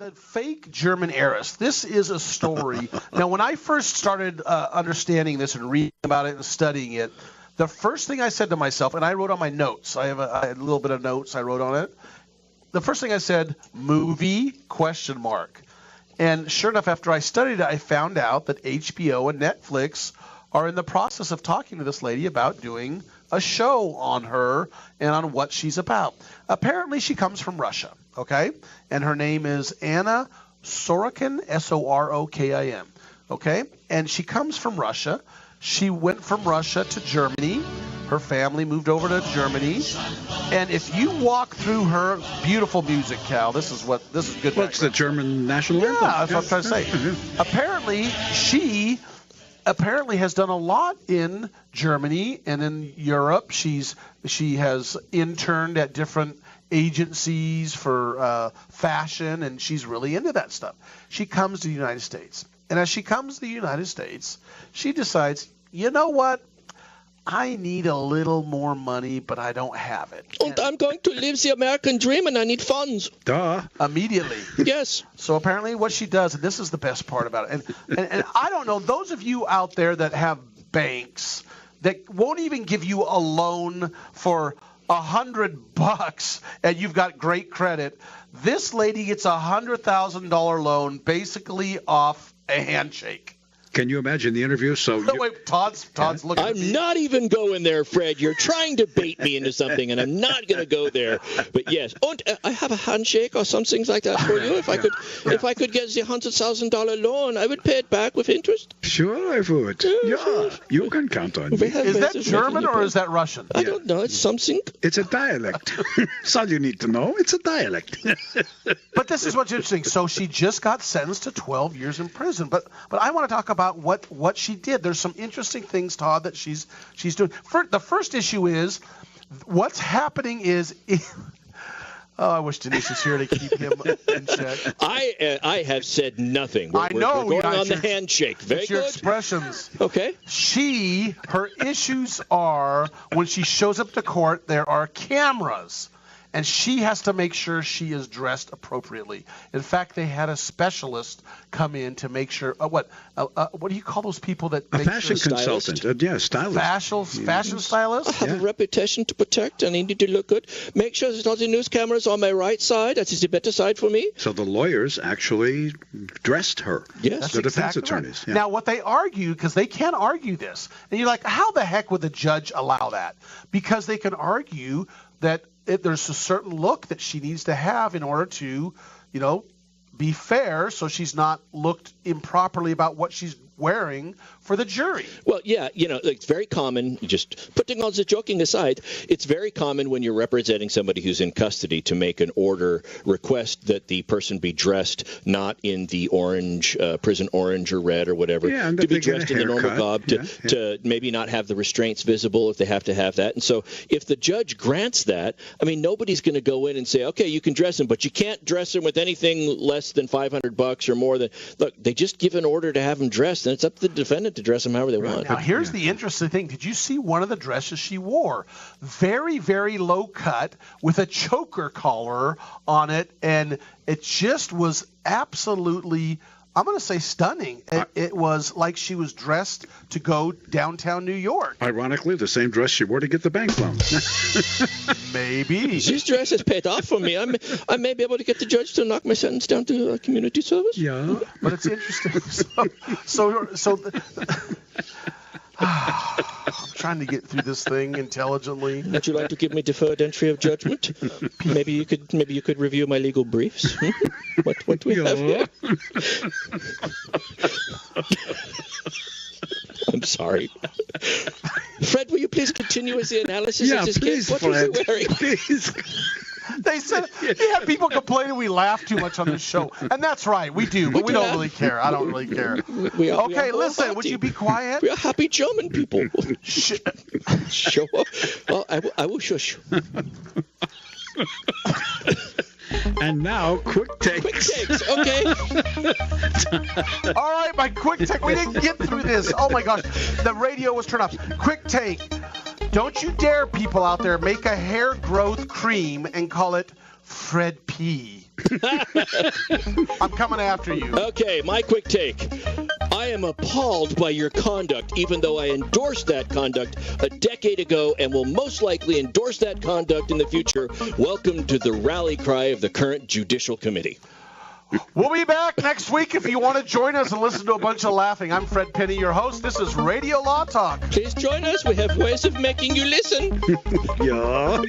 The fake German heiress. This is a story. Now, when I first started understanding this and reading about it and studying it, the first thing I said to myself, and I wrote on my notes, I had a little bit of notes I wrote on it. The first thing I said, movie, ? And sure enough, after I studied it, I found out that HBO and Netflix are in the process of talking to this lady about doing a show on her and on what she's about. Apparently, she comes from Russia, okay? And her name is Anna Sorokin, Sorokin, okay? And she comes from Russia. She went from Russia to Germany. Her family moved over to Germany. And if you walk through her beautiful music, Cal, this is good. Well, it's the German national anthem. Yeah, that's what I'm trying to say. Apparently, she has done a lot in Germany and in Europe. She has interned at different agencies for fashion, and she's really into that stuff. She comes to the United States. And as she comes to the United States, she decides, you know what? I need a little more money, but I don't have it. And I'm going to live the American dream, and I need funds. Duh. Immediately. Yes. So apparently what she does, and this is the best part about it, and I don't know, those of you out there that have banks that won't even give you a loan for $100 and you've got great credit, this lady gets a $100,000 loan basically off a handshake. Can you imagine the interview? Wait, Todd's looking at me. I'm not even going there, Fred. You're trying to bait me into something, and I'm not going to go there. But yes, and I have a handshake or some things like that for you. If I could get the $100,000 loan, I would pay it back with interest. Sure, I would. Yeah, you can count on me. Is that German or is that Russian? I don't know. It's something. It's a dialect. That's all you need to know. It's a dialect. But this is what's interesting. So she just got sentenced to 12 years in prison. But I want to talk about what she did. There's some interesting things, Todd, that she's doing. The first issue is what's happening is. I wish Denise was here to keep him in check. I have said nothing. I know. We're going on the handshake. Very your good. Expressions. Okay. Her issues are when she shows up to court, there are cameras. And she has to make sure she is dressed appropriately. In fact, they had a specialist come in to make sure. What do you call those people that? A fashion consultant. Stylist. Fashion stylist. I have a reputation to protect, and I need to look good. Make sure there's not the news cameras on my right side. That is the better side for me. So the lawyers actually dressed her. Yes, the defense attorneys. Right. Yeah. Now, what they argue, because they can argue this, and you're like, how the heck would the judge allow that? Because they can argue that. There's a certain look that she needs to have in order to, be fair, so she's not looked improperly about what she's wearing for the jury. Well, yeah, it's very common, just putting all the joking aside, it's very common when you're representing somebody who's in custody to make an order request that the person be dressed not in the orange, prison orange or red or whatever, to be dressed in the normal garb, to maybe not have the restraints visible if they have to have that. And so if the judge grants that, nobody's going to go in and say, okay, you can dress him, but you can't dress him with anything less than $500 or more than. Look, they just give an order to have him dressed, and it's up to the defendant to dress him however they want. Now, here's the interesting thing. Did you see one of the dresses she wore? Very, very low cut with a choker collar on it, and it just was absolutely, I'm going to say, stunning. It was like she was dressed to go downtown New York. Ironically, the same dress she wore to get the bank loan. Maybe. This dress is paid off for me. I may be able to get the judge to knock my sentence down to community service. Yeah. But it's interesting. I'm trying to get through this thing intelligently. Would you like to give me deferred entry of judgment? Maybe you could review my legal briefs. What do we have here? I'm sorry. Fred, will you please continue with the analysis of this case? What was he wearing? Please. They said he had people complaining we laugh too much on this show. And that's right, we do, but we don't really care. I don't really care. Okay, listen, would you be quiet? We are happy German people. Show up. Well, I will shush. And now, quick takes. Quick takes, okay. All right, my quick take. We didn't get through this. Oh, my gosh. The radio was turned off. Quick take. Don't you dare, people out there, make a hair growth cream and call it Fred P. I'm coming after you. Okay, my quick take. I am appalled by your conduct, even though I endorsed that conduct a decade ago and will most likely endorse that conduct in the future. Welcome to the rally cry of the current Judicial Committee. We'll be back next week if you want to join us and listen to a bunch of laughing. I'm Fred Penney, your host. This is Radio Law Talk. Please join us. We have ways of making you listen. Yeah.